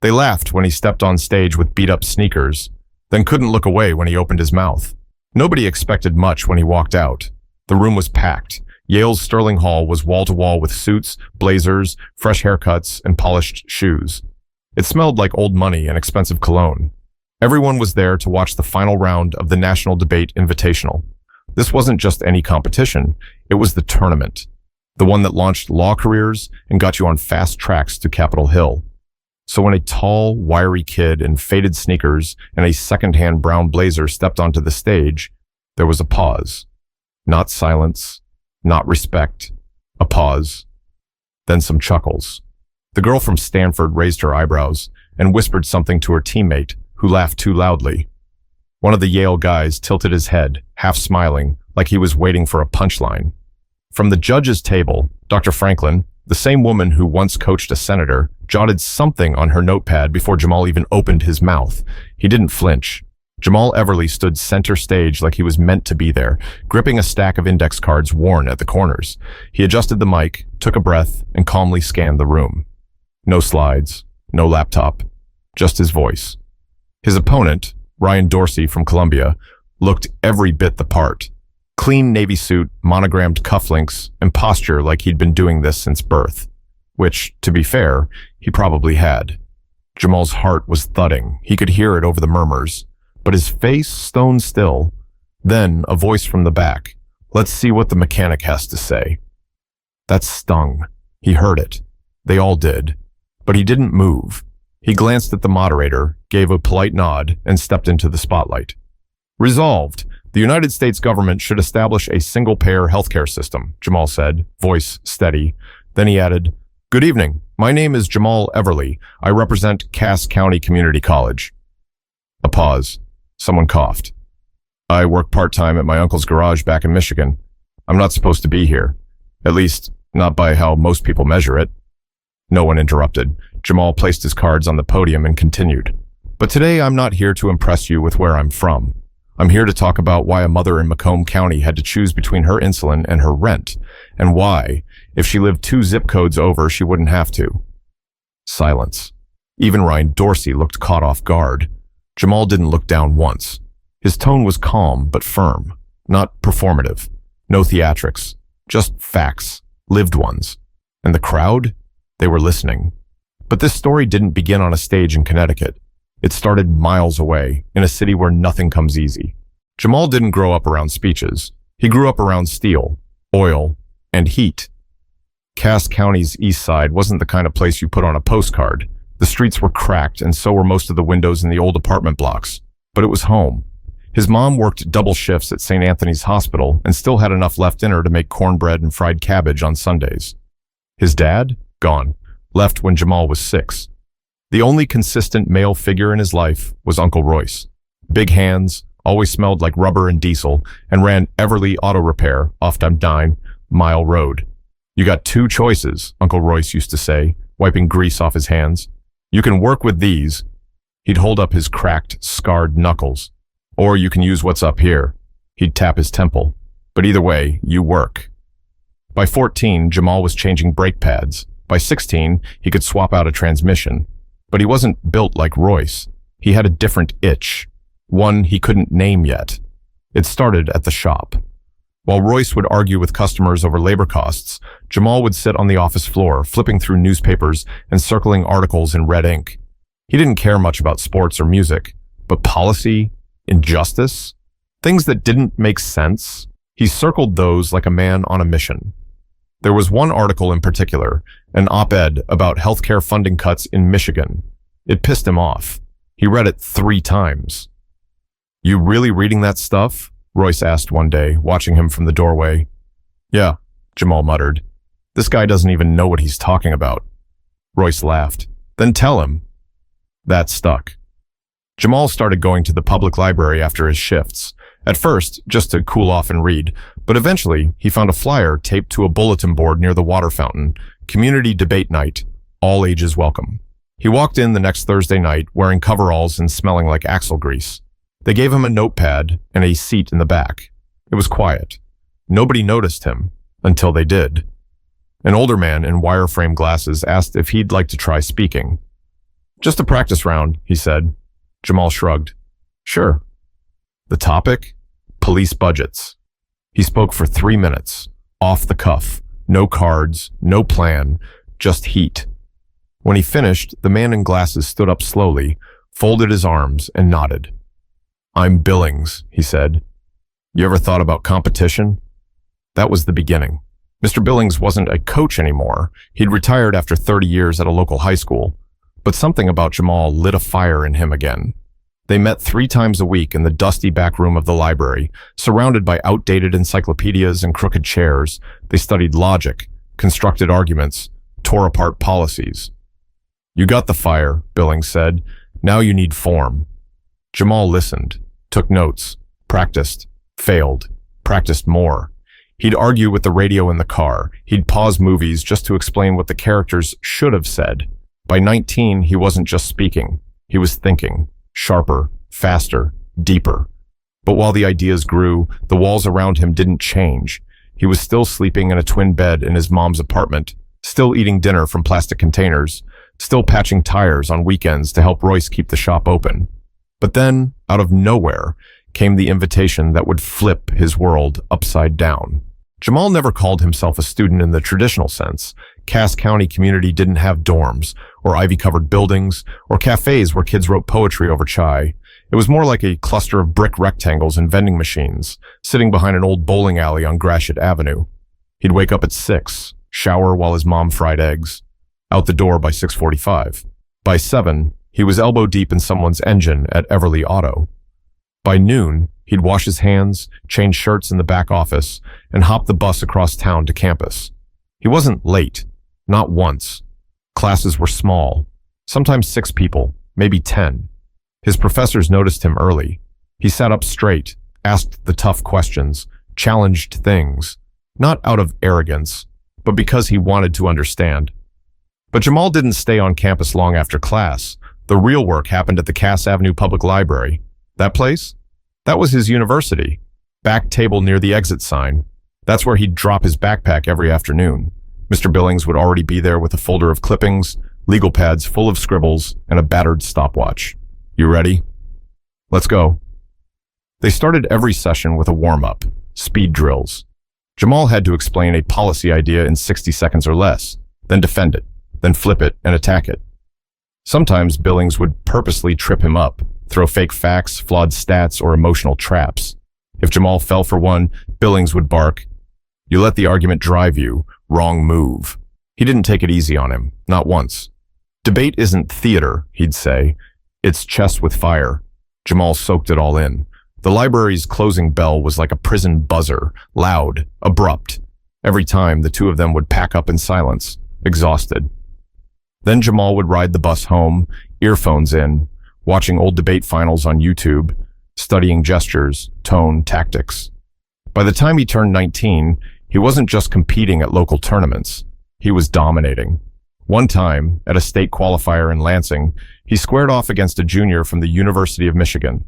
They laughed when he stepped on stage with beat-up sneakers, then couldn't look away when he opened his mouth. Nobody expected much when he walked out. The room was packed. Yale's Sterling Hall was wall-to-wall with suits, blazers, fresh haircuts, and polished shoes. It smelled like old money and expensive cologne. Everyone was there to watch the final round of the National Debate Invitational. This wasn't just any competition, it was the tournament. The one that launched law careers and got you on fast tracks to Capitol Hill. So when a tall, wiry kid in faded sneakers and a second-hand brown blazer stepped onto the stage, there was a pause. Not silence, not respect, a pause. Then some chuckles. The girl from Stanford raised her eyebrows and whispered something to her teammate, who laughed too loudly. One of the Yale guys tilted his head, half smiling, like he was waiting for a punchline. From the judge's table, Dr. Franklin, the same woman who once coached a senator, jotted something on her notepad before Jamal even opened his mouth. He didn't flinch. Jamal Everly stood center stage like he was meant to be there, gripping a stack of index cards worn at the corners. He adjusted the mic, took a breath, and calmly scanned the room. No slides, no laptop, just his voice. His opponent, Ryan Dorsey from Columbia, looked every bit the part. Clean navy suit, monogrammed cufflinks, and posture like he'd been doing this since birth. Which, to be fair, he probably had. Jamal's heart was thudding. He could hear it over the murmurs. But his face stone still. Then, a voice from the back. Let's see what the mechanic has to say. That stung. He heard it. They all did. But he didn't move. He glanced at the moderator, gave a polite nod, and stepped into the spotlight. Resolved. The United States government should establish a single-payer healthcare system, Jamal said, voice steady. Then he added, Good evening. My name is Jamal Everly. I represent Cass County Community College. A pause. Someone coughed. I work part-time at my uncle's garage back in Michigan. I'm not supposed to be here. At least, not by how most people measure it. No one interrupted. Jamal placed his cards on the podium and continued. But today I'm not here to impress you with where I'm from. I'm here to talk about why a mother in Macomb County had to choose between her insulin and her rent, and why, if she lived 2 zip codes over, she wouldn't have to. Silence. Even Ryan Dorsey looked caught off guard. Jamal didn't look down once. His tone was calm but firm, not performative. No theatrics, just facts, lived ones. And the crowd? They were listening. But this story didn't begin on a stage in Connecticut. It started miles away, in a city where nothing comes easy. Jamal didn't grow up around speeches. He grew up around steel, oil, and heat. Cass County's east side wasn't the kind of place you put on a postcard. The streets were cracked, and so were most of the windows in the old apartment blocks. But it was home. His mom worked double shifts at St. Anthony's Hospital and still had enough left in her to make cornbread and fried cabbage on Sundays. His dad? Gone. Left when Jamal was 6. The only consistent male figure in his life was Uncle Royce. Big hands, always smelled like rubber and diesel, and ran Everly Auto Repair off down 9 Mile Road. You got 2 choices, Uncle Royce used to say, wiping grease off his hands. You can work with these. He'd hold up his cracked, scarred knuckles. Or you can use what's up here. He'd tap his temple. But either way, you work. By 14, Jamal was changing brake pads. By 16, he could swap out a transmission. But he wasn't built like Royce. He had a different itch. One he couldn't name yet. It started at the shop. While Royce would argue with customers over labor costs, Jamal would sit on the office floor, flipping through newspapers and circling articles in red ink. He didn't care much about sports or music, but policy, injustice, things that didn't make sense, he circled those like a man on a mission. There was one article in particular, an op-ed about healthcare funding cuts in Michigan. It pissed him off. He read it 3 times. You really reading that stuff? Royce asked one day, watching him from the doorway. Yeah, Jamal muttered. This guy doesn't even know what he's talking about. Royce laughed. Then tell him. That stuck. Jamal started going to the public library after his shifts. At first, just to cool off and read, but eventually he found a flyer taped to a bulletin board near the water fountain, Community Debate Night, all ages welcome. He walked in the next Thursday night wearing coveralls and smelling like axle grease. They gave him a notepad and a seat in the back. It was quiet. Nobody noticed him, until they did. An older man in wireframe glasses asked if he'd like to try speaking. Just a practice round, he said. Jamal shrugged. Sure. The topic? Police budgets. He spoke for 3 minutes, off the cuff, no cards, no plan, just heat. When he finished, the man in glasses stood up slowly, folded his arms, and nodded. I'm Billings, he said. You ever thought about competition? That was the beginning. Mr. Billings wasn't a coach anymore. He'd retired after 30 years at a local high school. But something about Jamal lit a fire in him again. They met 3 times a week in the dusty back room of the library, surrounded by outdated encyclopedias and crooked chairs. They studied logic, constructed arguments, tore apart policies. You got the fire, Billings said. Now you need form. Jamal listened, took notes, practiced, failed, practiced more. He'd argue with the radio in the car. He'd pause movies just to explain what the characters should have said. By 19, he wasn't just speaking. He was thinking. Sharper, faster, deeper. But while the ideas grew, the walls around him didn't change. He was still sleeping in a twin bed in his mom's apartment, still eating dinner from plastic containers, still patching tires on weekends to help Royce keep the shop open. But then, out of nowhere, came the invitation that would flip his world upside down. Jamal never called himself a student in the traditional sense. Cass County community didn't have dorms, or ivy-covered buildings, or cafes where kids wrote poetry over chai. It was more like a cluster of brick rectangles and vending machines, sitting behind an old bowling alley on Gratiot Avenue. He'd wake up at 6, shower while his mom fried eggs. Out the door by 6:45. By 7, he was elbow-deep in someone's engine at Everly Auto. By noon, he'd wash his hands, change shirts in the back office, and hop the bus across town to campus. He wasn't late, not once. Classes were small, sometimes 6 people, maybe 10. His professors noticed him early. He sat up straight, asked the tough questions, challenged things, not out of arrogance, but because he wanted to understand. But Jamal didn't stay on campus long after class. The real work happened at the Cass Avenue Public Library. That place? That was his university. Back table near the exit sign. That's where he'd drop his backpack every afternoon. Mr. Billings would already be there with a folder of clippings, legal pads full of scribbles, and a battered stopwatch. You ready? Let's go. They started every session with a warm-up, speed drills. Jamal had to explain a policy idea in 60 seconds or less, then defend it, then flip it and attack it. Sometimes Billings would purposely trip him up, throw fake facts, flawed stats, or emotional traps. If Jamal fell for one, Billings would bark, "You let the argument drive you. Wrong move." He didn't take it easy on him, not once. Debate isn't theater, he'd say. It's chess with fire. Jamal soaked it all in. The library's closing bell was like a prison buzzer, loud, abrupt. Every time, the two of them would pack up in silence, exhausted. Then Jamal would ride the bus home, earphones in, watching old debate finals on YouTube, studying gestures, tone, tactics. By the time he turned 19, he wasn't just competing at local tournaments. He was dominating. One time, at a state qualifier in Lansing, he squared off against a junior from the University of Michigan.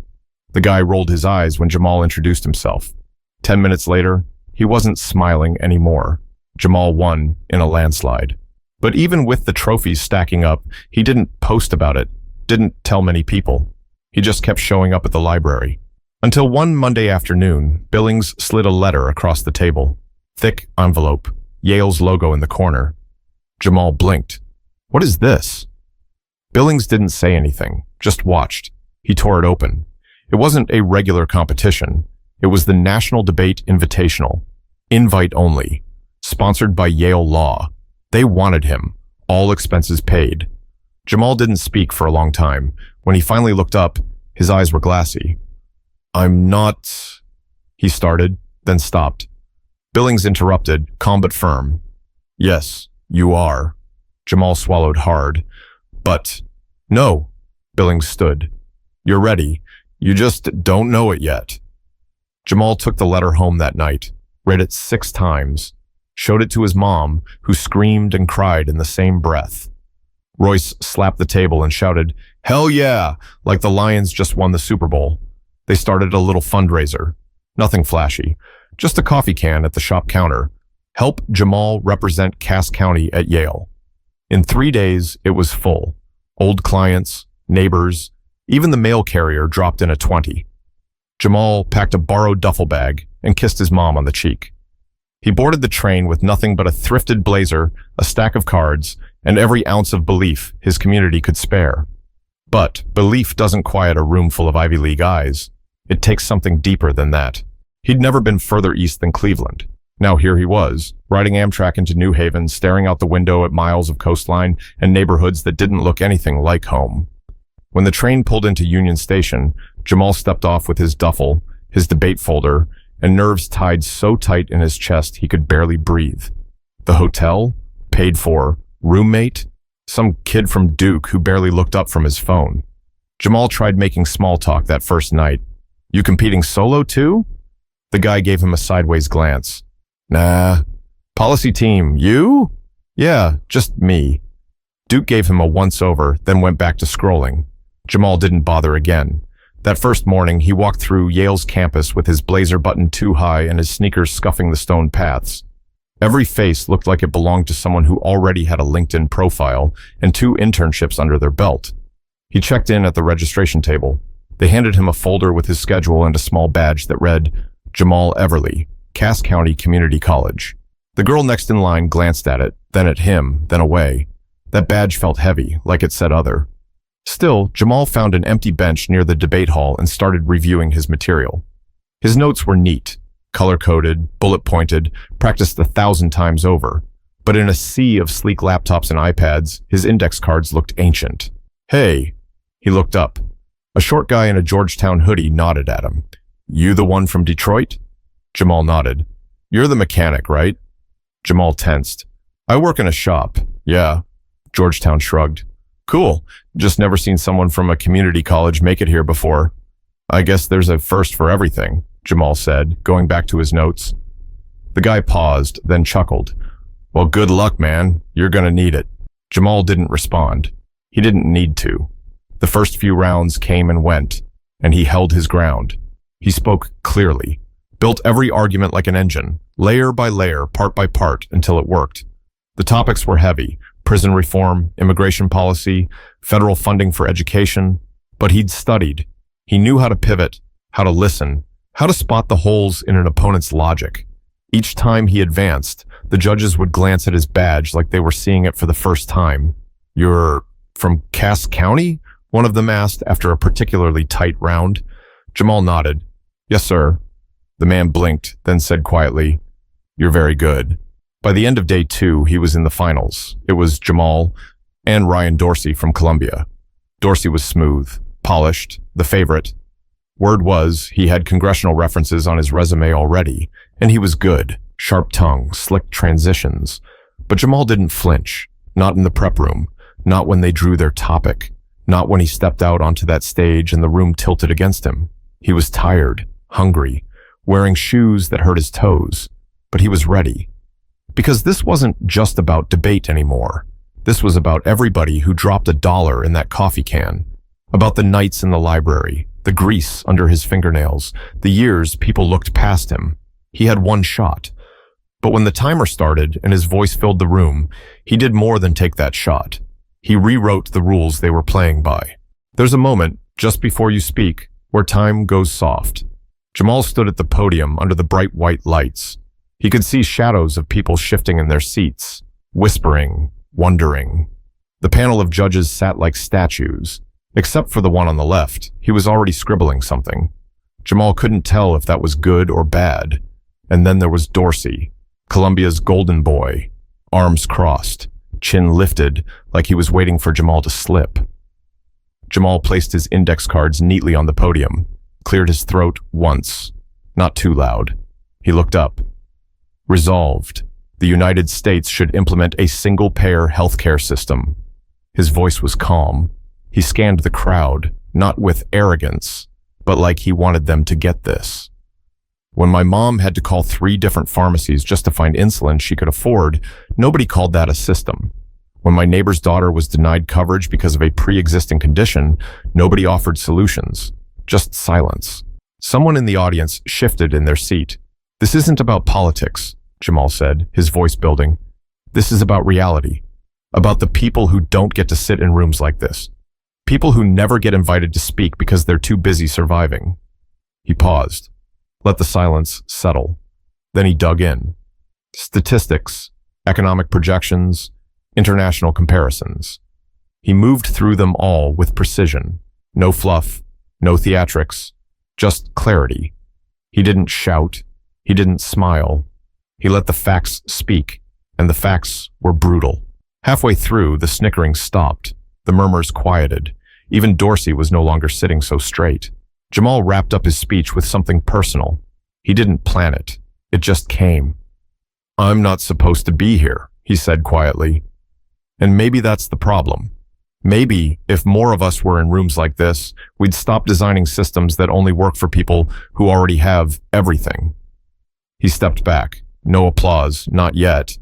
The guy rolled his eyes when Jamal introduced himself. 10 minutes later, he wasn't smiling anymore. Jamal won in a landslide. But even with the trophies stacking up, he didn't post about it, didn't tell many people. He just kept showing up at the library. Until one Monday afternoon, Billings slid a letter across the table. Thick envelope, Yale's logo in the corner. Jamal blinked. "What is this?" Billings didn't say anything, just watched. He tore it open. It wasn't a regular competition. It was the National Debate Invitational. Invite only. Sponsored by Yale Law. They wanted him. All expenses paid. Jamal didn't speak for a long time. When he finally looked up, his eyes were glassy. "I'm not..." he started, then stopped. Billings interrupted, calm but firm. "Yes, you are." Jamal swallowed hard. "But..." "No." Billings stood. "You're ready. You just don't know it yet." Jamal took the letter home that night, read it 6 times, showed it to his mom, who screamed and cried in the same breath. Royce slapped the table and shouted, "Hell yeah!" like the Lions just won the Super Bowl. They started a little fundraiser. Nothing flashy, just a coffee can at the shop counter. Help Jamal represent Cass County at Yale. In 3 days, it was full. Old clients, neighbors, even the mail carrier dropped in a 20. Jamal packed a borrowed duffel bag and kissed his mom on the cheek. He boarded the train with nothing but a thrifted blazer, a stack of cards, and every ounce of belief his community could spare. But belief doesn't quiet a room full of Ivy League eyes. It takes something deeper than that. He'd never been further east than Cleveland. Now here he was, riding Amtrak into New Haven, staring out the window at miles of coastline and neighborhoods that didn't look anything like home. When the train pulled into Union Station, Jamal stepped off with his duffel, his debate folder, and nerves tied so tight in his chest he could barely breathe. The hotel? Paid for. Roommate? Some kid from Duke who barely looked up from his phone. Jamal tried making small talk that first night. "You competing solo too?" The guy gave him a sideways glance. "Nah. Policy team, you?" "Yeah, just me." Duke gave him a once-over, then went back to scrolling. Jamal didn't bother again. That first morning, he walked through Yale's campus with his blazer buttoned too high and his sneakers scuffing the stone paths. Every face looked like it belonged to someone who already had a LinkedIn profile and 2 internships under their belt. He checked in at the registration table. They handed him a folder with his schedule and a small badge that read, Jamal Everly, Cass County Community College. The girl next in line glanced at it, then at him, then away. That badge felt heavy, like it said other. Still, Jamal found an empty bench near the debate hall and started reviewing his material. His notes were neat, color-coded, bullet-pointed, practiced 1,000 times over. But in a sea of sleek laptops and iPads, his index cards looked ancient. "Hey." He looked up. A short guy in a Georgetown hoodie nodded at him. "You the one from Detroit?" Jamal nodded. "You're the mechanic, right?" Jamal tensed. "I work in a shop." "Yeah." Georgetown shrugged. "Cool. Just never seen someone from a community college make it here before." "I guess there's a first for everything," Jamal said, going back to his notes. The guy paused, then chuckled. "Well, good luck, man. You're gonna need it." Jamal didn't respond. He didn't need to. The first few rounds came and went, and he held his ground. He spoke clearly, built every argument like an engine, layer by layer, part by part, until it worked. The topics were heavy: prison reform, immigration policy, federal funding for education. But he'd studied. He knew how to pivot, how to listen, how to spot the holes in an opponent's logic. Each time he advanced, the judges would glance at his badge like they were seeing it for the first time. "You're from Cass County?" one of them asked after a particularly tight round. Jamal nodded. "Yes, sir." The man blinked, then said quietly, "You're very good." By the end of day 2, he was in the finals. It was Jamal and Ryan Dorsey from Columbia. Dorsey was smooth, polished, the favorite. Word was he had congressional references on his resume already, and he was good, sharp tongue, slick transitions. But Jamal didn't flinch, not in the prep room, not when they drew their topic, not when he stepped out onto that stage and the room tilted against him. He was tired, hungry, wearing shoes that hurt his toes, but he was ready. Because this wasn't just about debate anymore. This was about everybody who dropped $1 in that coffee can, about the nights in the library, the grease under his fingernails, the years people looked past him. He had one shot. But when the timer started and his voice filled the room, he did more than take that shot. He rewrote the rules they were playing by. There's a moment, just before you speak, where time goes soft. Jamal stood at the podium under the bright white lights. He could see shadows of people shifting in their seats, whispering, wondering. The panel of judges sat like statues. Except for the one on the left, he was already scribbling something. Jamal couldn't tell if that was good or bad. And then there was Dorsey, Columbia's golden boy, arms crossed, chin lifted like he was waiting for Jamal to slip. Jamal placed his index cards neatly on the podium, cleared his throat once, not too loud. He looked up. Resolved, the United States should implement a single-payer healthcare system. His voice was calm. He scanned the crowd, not with arrogance, but like he wanted them to get this. When my mom had to call 3 different pharmacies just to find insulin she could afford, nobody called that a system. When my neighbor's daughter was denied coverage because of a pre-existing condition, nobody offered solutions, just silence. Someone in the audience shifted in their seat. "This isn't about politics," Jamal said, his voice building. "This is about reality. about the people who don't get to sit in rooms like this. People who never get invited to speak because they're too busy surviving. He paused, let the silence settle. Then he dug in. Statistics, economic projections, international comparisons. He moved through them all with precision. No fluff, no theatrics, just clarity. He didn't shout. He didn't smile. He let the facts speak, and the facts were brutal. Halfway through, the snickering stopped. The murmurs quieted. Even Dorsey was no longer sitting so straight. Jamal wrapped up his speech with something personal. He didn't plan it. It just came. "I'm not supposed to be here," he said quietly. And maybe that's the problem. Maybe if more of us were in rooms like this, we'd stop designing systems that only work for people who already have everything. He stepped back. No applause, not yet.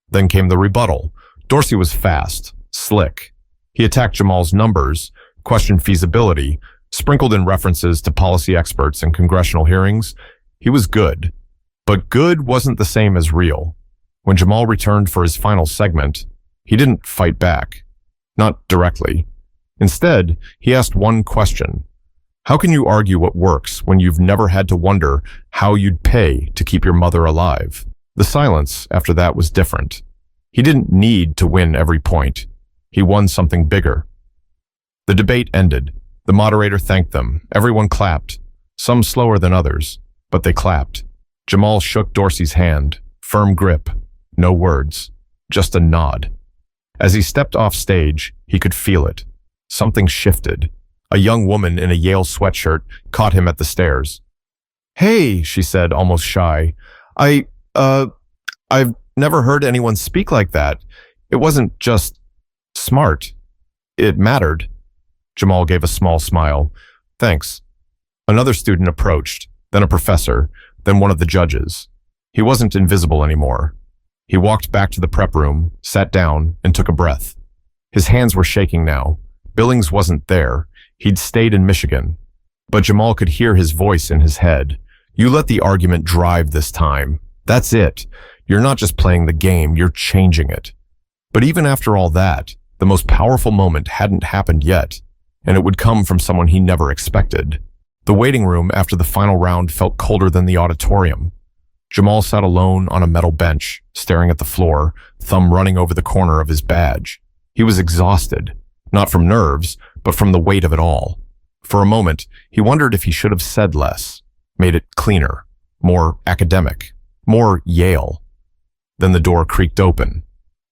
Then came the rebuttal. Dorsey was fast, slick. He attacked Jamal's numbers, questioned feasibility, sprinkled in references to policy experts and congressional hearings. He was good. But good wasn't the same as real. When Jamal returned for his final segment, he didn't fight back. Not directly. Instead, he asked one question. How can you argue what works when you've never had to wonder how you'd pay to keep your mother alive? The silence after that was different. He didn't need to win every point. He won something bigger. The debate ended. The moderator thanked them. Everyone clapped. Some slower than others, but they clapped. Jamal shook Dorsey's hand. Firm grip. No words. Just a nod. As he stepped off stage, he could feel it. Something shifted. A young woman in a Yale sweatshirt caught him at the stairs. "Hey," she said, almost shy. I've never heard anyone speak like that. It wasn't just smart. It mattered." Jamal gave a small smile. "Thanks." Another student approached, then a professor, then one of the judges. He wasn't invisible anymore. He walked back to the prep room, sat down, and took a breath. His hands were shaking now. Billings wasn't there. He'd stayed in Michigan. But Jamal could hear his voice in his head. "You let the argument drive this time. That's it. You're not just playing the game, you're changing it." But even after all that, the most powerful moment hadn't happened yet, and it would come from someone he never expected. The waiting room after the final round felt colder than the auditorium. Jamal sat alone on a metal bench, staring at the floor, thumb running over the corner of his badge. He was exhausted, not from nerves, but from the weight of it all. For a moment, he wondered if he should have said less, made it cleaner, more academic, more Yale. Then the door creaked open.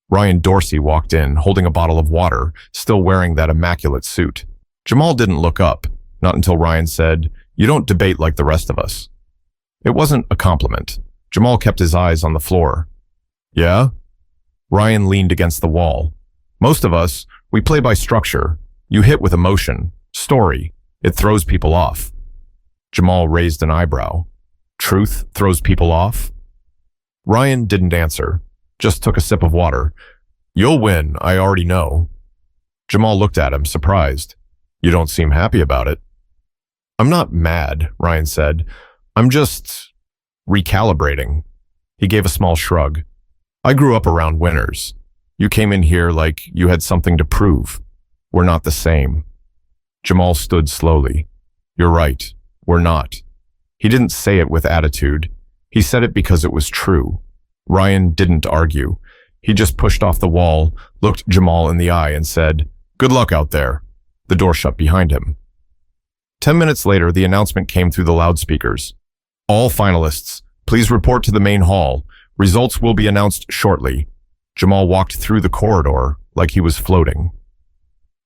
Ryan Dorsey walked in, holding a bottle of water, still wearing that immaculate suit. Jamal didn't look up, not until Ryan said, "You don't debate like the rest of us." It wasn't a compliment. Jamal kept his eyes on the floor. "Yeah?" Ryan leaned against the wall. "Most of us, we play by structure. You hit with emotion, story. It throws people off." Jamal raised an eyebrow. "Truth throws people off?" Ryan didn't answer, just took a sip of water. "You'll win, I already know." Jamal looked at him, surprised. "You don't seem happy about it." "I'm not mad," Ryan said. "I'm just recalibrating." He gave a small shrug. "I grew up around winners. You came in here like you had something to prove. We're not the same." Jamal stood slowly. "You're right. We're not." He didn't say it with attitude. He said it because it was true. Ryan didn't argue. He just pushed off the wall, looked Jamal in the eye, and said, "Good luck out there." The door shut behind him. 10 minutes later, the announcement came through the loudspeakers. "All finalists, please report to the main hall. Results will be announced shortly." Jamal walked through the corridor like he was floating.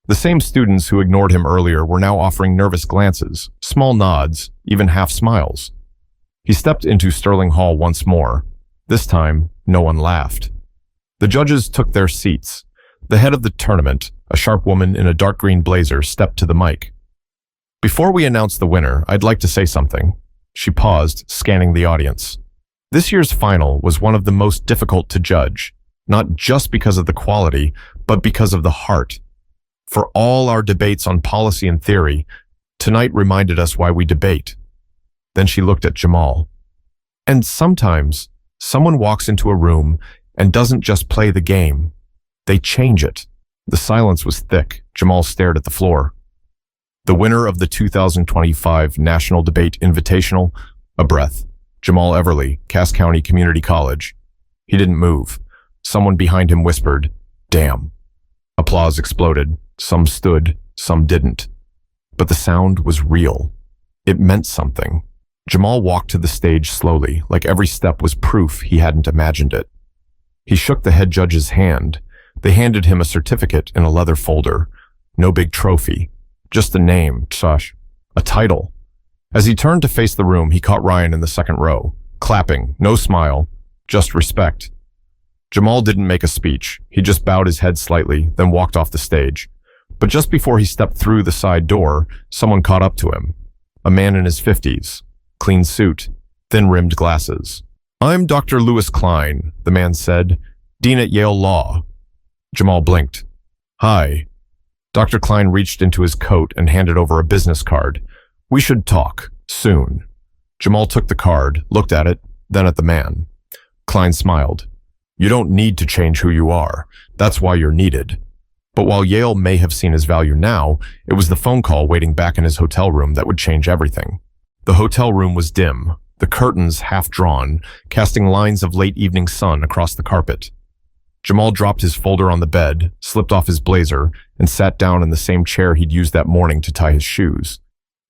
The same students who ignored him earlier were now offering nervous glances, small nods, even half smiles. He stepped into Sterling Hall once more. This time, no one laughed. The judges took their seats. The head of the tournament, a sharp woman in a dark green blazer, stepped to the mic. "Before we announce the winner, I'd like to say something." She paused, scanning the audience. This year's final was one of the most difficult to judge, not just because of the quality, but because of the heart. For all our debates on policy and theory, tonight reminded us why we debate. Then she looked at Jamal. "And sometimes, someone walks into a room and doesn't just play the game. They change it. The silence was thick. Jamal stared at the floor. The winner of the 2025 National Debate Invitational, a breath. Jamal Everly, Cass County Community College. He didn't move. Someone behind him whispered, "Damn." Applause exploded. Some stood, some didn't. But the sound was real. It meant something. Jamal walked to the stage slowly, like every step was proof he hadn't imagined it. He shook the head judge's hand. They handed him a certificate in a leather folder. No big trophy. Just a name, a title. As he turned to face the room, he caught Ryan in the second row, clapping, no smile, just respect. Jamal didn't make a speech. He just bowed his head slightly, then walked off the stage. But just before he stepped through the side door, someone caught up to him. A man in his 50s, clean suit, thin-rimmed glasses. "I'm Dr. Lewis Klein," the man said, "Dean at Yale Law." Jamal blinked. "Hi." Dr. Klein reached into his coat and handed over a business card. "We should talk, soon." Jamal took the card, looked at it, then at the man. Klein smiled. "You don't need to change who you are. That's why you're needed." But while Yale may have seen his value now, it was the phone call waiting back in his hotel room that would change everything. The hotel room was dim, the curtains half drawn, casting lines of late evening sun across the carpet. Jamal dropped his folder on the bed, slipped off his blazer, and sat down in the same chair he'd used that morning to tie his shoes.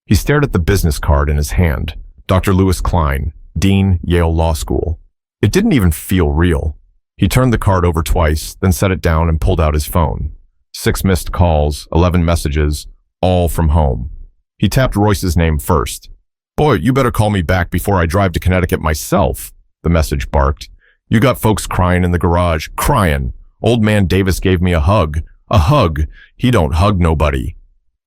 He stared at the business card in his hand. Dr. Lewis Klein, Dean, Yale Law School. It didn't even feel real. He turned the card over twice, then set it down and pulled out his phone. 6 missed calls, 11 messages, all from home. He tapped Royce's name first. "Boy, you better call me back before I drive to Connecticut myself," the message barked. "You got folks crying in the garage, crying. Old man Davis gave me a hug. A hug. He don't hug nobody."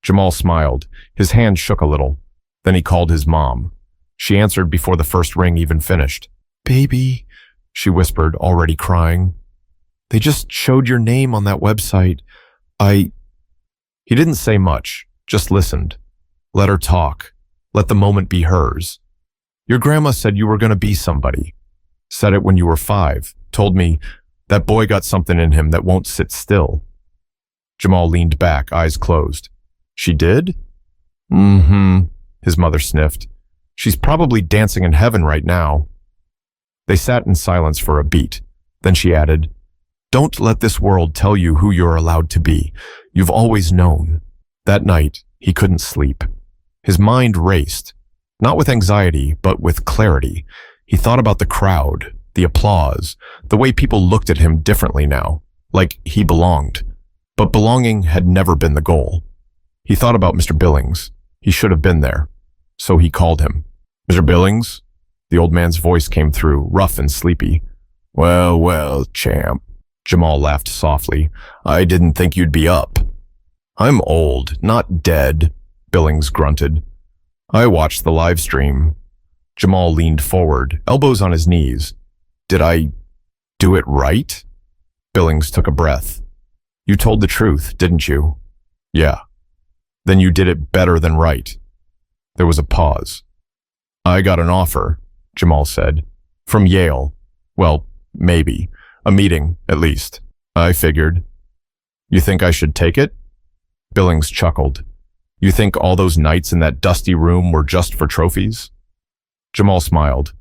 Jamal smiled. His hand shook a little. Then he called his mom. She answered before the first ring even finished. "Baby," she whispered, already crying. "They just showed your name on that website. He didn't say much, just listened. Let her talk. Let the moment be hers. "Your grandma said you were going to be somebody. Said it when you were 5. Told me that boy got something in him that won't sit still." Jamal leaned back, eyes closed. "She did?" "Mm-hmm," his mother sniffed. "She's probably dancing in heaven right now." They sat in silence for a beat. Then she added, "Don't let this world tell you who you're allowed to be. You've always known." That night, he couldn't sleep. His mind raced, not with anxiety, but with clarity. He thought about the crowd, the applause, the way people looked at him differently now, like he belonged. But belonging had never been the goal. He thought about Mr. Billings. He should have been there. So he called him. "Mr. Billings?" The old man's voice came through, rough and sleepy. "Well, well, champ." Jamal laughed softly. "I didn't think you'd be up." "I'm old, not dead," Billings grunted. "I watched the live stream." Jamal leaned forward, elbows on his knees. "Did I do it right?" Billings took a breath. "You told the truth, didn't you?" "Yeah." "Then you did it better than right." There was a pause. "I got an offer," Jamal said. "From Yale. Well, maybe. A meeting, at least. I figured." "You think I should take it?" Billings chuckled. "You think all those nights in that dusty room were just for trophies?" Jamal smiled.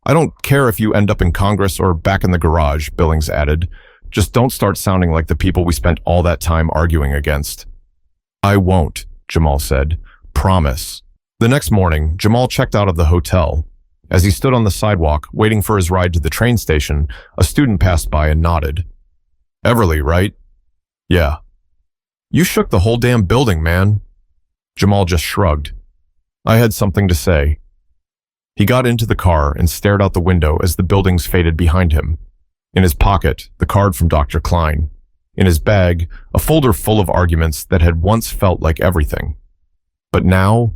"I don't care if you end up in Congress or back in the garage," Billings added. "Just don't start sounding like the people we spent all that time arguing against." "I won't," Jamal said. "Promise." The next morning, Jamal checked out of the hotel. As he stood on the sidewalk, waiting for his ride to the train station, a student passed by and nodded. "Everly, right?" "Yeah." "You shook the whole damn building, man." Jamal just shrugged. "I had something to say." He got into the car and stared out the window as the buildings faded behind him. In his pocket, the card from Dr. Klein. In his bag, a folder full of arguments that had once felt like everything. But now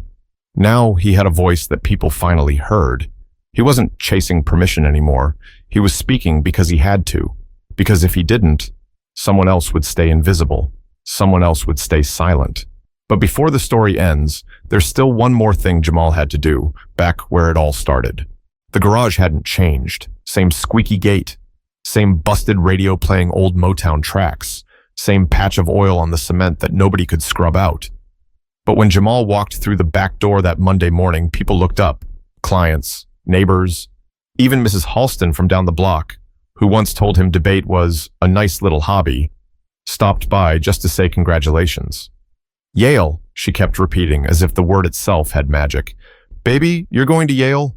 he had a voice that people finally heard. He wasn't chasing permission anymore. He was speaking because he had to. Because if he didn't, someone else would stay invisible. Someone else would stay silent. But before the story ends, there's still one more thing Jamal had to do, back where it all started. The garage hadn't changed. Same squeaky gate. Same busted radio playing old Motown tracks. same patch of oil on the cement that nobody could scrub out. But when Jamal walked through the back door that Monday morning, people looked up. Clients, neighbors, even Mrs. Halston from down the block, who once told him debate was a nice little hobby, stopped by just to say congratulations. Yale, she kept repeating as if the word itself had magic. Baby, you're going to Yale?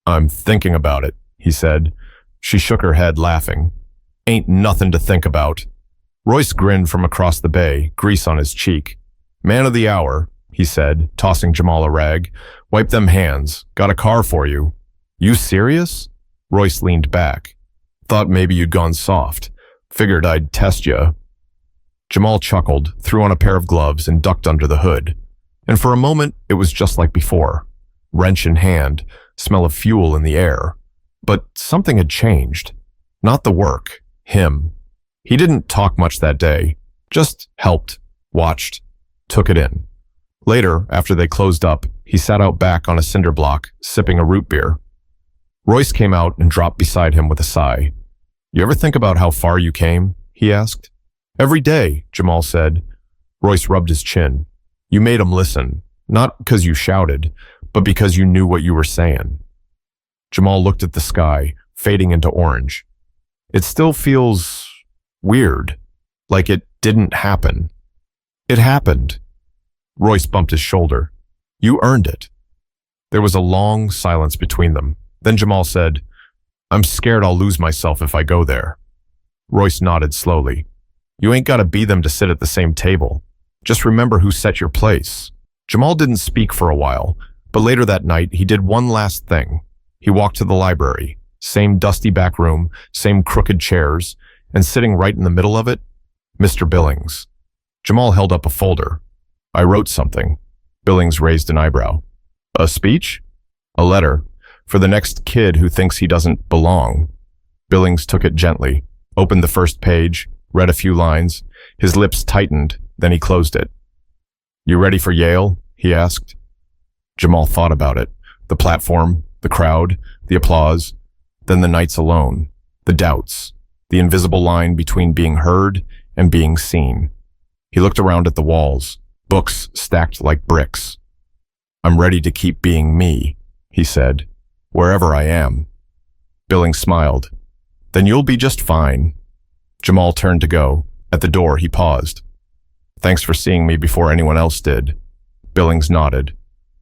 I'm thinking about it, he said. She shook her head, laughing. Ain't nothing to think about. Royce grinned from across the bay, grease on his cheek. Man of the hour, he said, tossing Jamal a rag. Wipe them hands. Got a car for you. You serious? Royce leaned back. Thought maybe you'd gone soft. Figured I'd test ya. Jamal chuckled, threw on a pair of gloves, and ducked under the hood. And for a moment, it was just like before. Wrench in hand, smell of fuel in the air. But something had changed. Not the work. Him. He didn't talk much that day. Just helped, watched, took it in. Later, after they closed up, he sat out back on a cinder block, sipping a root beer. Royce came out and dropped beside him with a sigh. You ever think about how far you came? He asked. Every day, Jamal said. Royce rubbed his chin. You made him listen, not because you shouted, but because you knew what you were saying. Jamal looked at the sky, fading into orange. It still feels weird, like it didn't happen. It happened. Royce bumped his shoulder. You earned it. There was a long silence between them. Then Jamal said, I'm scared I'll lose myself if I go there. Royce nodded slowly. You ain't gotta be them to sit at the same table. Just remember who set your place. Jamal didn't speak for a while, but later that night he did one last thing. He walked to the library, same dusty back room, same crooked chairs, and sitting right in the middle of it, Mr. Billings. Jamal held up a folder. I wrote something. Billings raised an eyebrow. A speech? A letter. For the next kid who thinks he doesn't belong. Billings took it gently, opened the first page, read a few lines. His lips tightened, then he closed it. You ready for Yale? He asked. Jamal thought about it. The platform, the crowd, the applause, then the nights alone, the doubts, the invisible line between being heard and being seen. He looked around at the walls, books stacked like bricks. I'm ready to keep being me, he said, wherever I am. Billings smiled. Then you'll be just fine. Jamal turned to go. At the door, he paused. Thanks for seeing me before anyone else did. Billings nodded.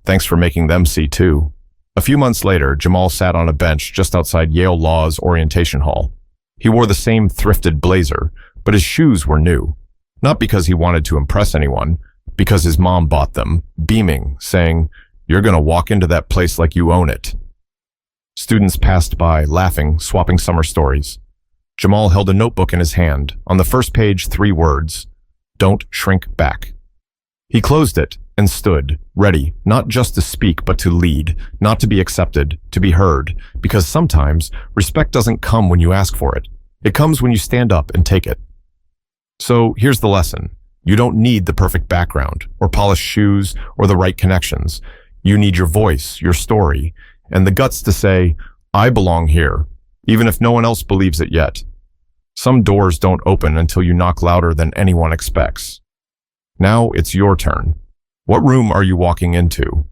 Thanks for making them see too. A few months later, Jamal sat on a bench just outside Yale Law's orientation hall. He wore the same thrifted blazer, but his shoes were new. Not because he wanted to impress anyone, because his mom bought them, beaming, saying, You're gonna walk into that place like you own it. Students passed by, laughing, swapping summer stories. Jamal held a notebook in his hand. On the first page, 3 words. Don't shrink back. He closed it and stood, ready, not just to speak, but to lead, not to be accepted, to be heard, because sometimes respect doesn't come when you ask for it. It comes when you stand up and take it. So here's the lesson. You don't need the perfect background, or polished shoes, or the right connections. You need your voice, your story, and the guts to say, I belong here, even if no one else believes it yet. Some doors don't open until you knock louder than anyone expects. Now it's your turn. What room are you walking into?